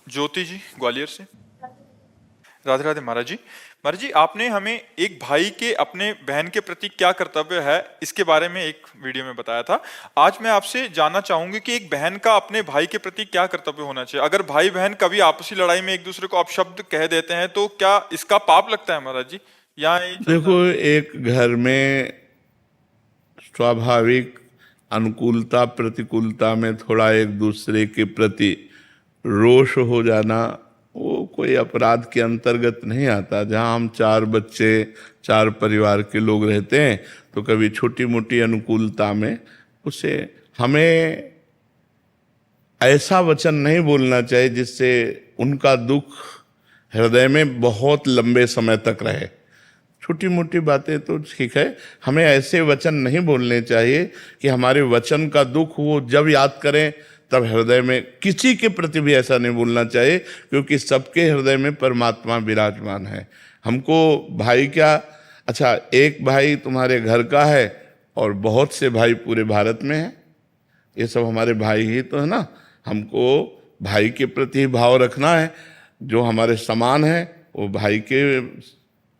ज्योति जी ग्वालियर से। राधे राधे महाराज जी। महाराज जी, आपने हमें एक भाई के अपने बहन के प्रति क्या कर्तव्य है इसके बारे में एक वीडियो में बताया था। आज मैं आपसे जानना चाहूंगी कि एक बहन का अपने भाई के प्रति क्या कर्तव्य होना चाहिए। अगर भाई बहन कभी आपसी लड़ाई में एक दूसरे को अपशब्द कह देते हैं तो क्या इसका पाप लगता है महाराज जी, या यही चलता है? देखो, एक घर में स्वाभाविक अनुकूलता प्रतिकूलता में थोड़ा एक दूसरे के प्रति रोष हो जाना वो कोई अपराध के अंतर्गत नहीं आता। जहाँ हम 4 बच्चे 4 परिवार के लोग रहते हैं तो कभी छोटी मोटी अनुकूलता में उसे हमें ऐसा वचन नहीं बोलना चाहिए जिससे उनका दुख हृदय में बहुत लंबे समय तक रहे। छोटी मोटी बातें तो ठीक है, हमें ऐसे वचन नहीं बोलने चाहिए कि हमारे वचन का दुख वो जब याद करें तब हृदय में किसी के प्रति भी ऐसा नहीं बोलना चाहिए, क्योंकि सबके हृदय में परमात्मा विराजमान है। हमको भाई क्या, अच्छा एक भाई तुम्हारे घर का है और बहुत से भाई पूरे भारत में हैं, ये सब हमारे भाई ही तो है ना। हमको भाई के प्रति भाव रखना है। जो हमारे समान है वो भाई के,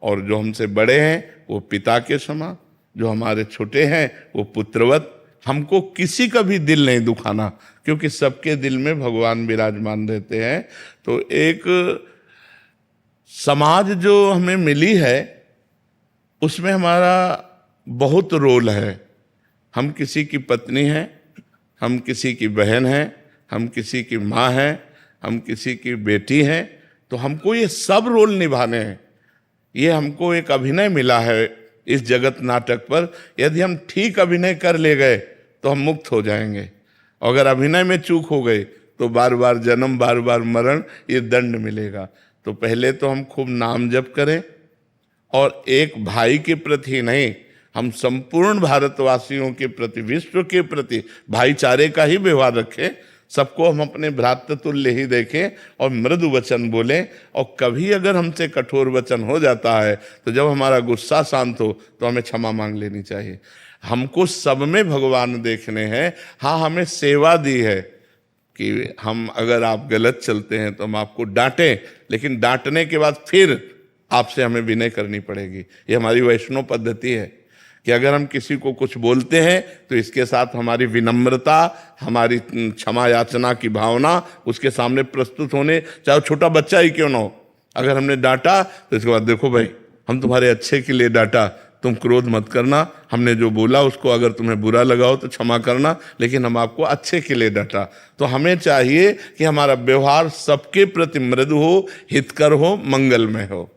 और जो हमसे बड़े हैं वो पिता के समान, जो हमारे छोटे हैं वो पुत्रवत। हमको किसी का भी दिल नहीं दुखाना, क्योंकि सबके दिल में भगवान विराजमान रहते हैं। तो एक समाज जो हमें मिली है उसमें हमारा बहुत रोल है। हम किसी की पत्नी हैं, हम किसी की बहन हैं, हम किसी की माँ हैं, हम किसी की बेटी हैं। तो हमको ये सब रोल निभाने हैं। ये हमको एक अभिनय मिला है इस जगत नाटक पर। यदि हम ठीक अभिनय कर ले गए तो हम मुक्त हो जाएंगे। अगर अभिनय में चूक हो गए तो बार बार जन्म, बार बार मरण, ये दंड मिलेगा। तो पहले तो हम खूब नाम जप करें, और एक भाई के प्रति नहीं, हम संपूर्ण भारतवासियों के प्रति, विश्व के प्रति भाईचारे का ही व्यवहार रखें। सबको हम अपने भ्रातृतुल्य ही देखें और मृदु वचन बोलें। और कभी अगर हमसे कठोर वचन हो जाता है तो जब हमारा गुस्सा शांत हो तो हमें क्षमा मांग लेनी चाहिए। हमको सब में भगवान देखने हैं। हाँ, हमें सेवा दी है कि हम अगर आप गलत चलते हैं तो हम आपको डांटें, लेकिन डांटने के बाद फिर आपसे हमें विनय करनी पड़ेगी। ये हमारी वैष्णव पद्धति है कि अगर हम किसी को कुछ बोलते हैं तो इसके साथ हमारी विनम्रता, हमारी क्षमा याचना की भावना उसके सामने प्रस्तुत होने, चाहे छोटा बच्चा ही क्यों ना हो। अगर हमने डांटा तो इसके बाद देखो भाई, हम तुम्हारे अच्छे के लिए डांटा, तुम क्रोध मत करना। हमने जो बोला उसको अगर तुम्हें बुरा लगा हो तो क्षमा करना, लेकिन हम आपको अच्छे के लिए डांटा। तो हमें चाहिए कि हमारा व्यवहार सबके प्रति मृदु हो, हितकर हो, मंगलमय हो।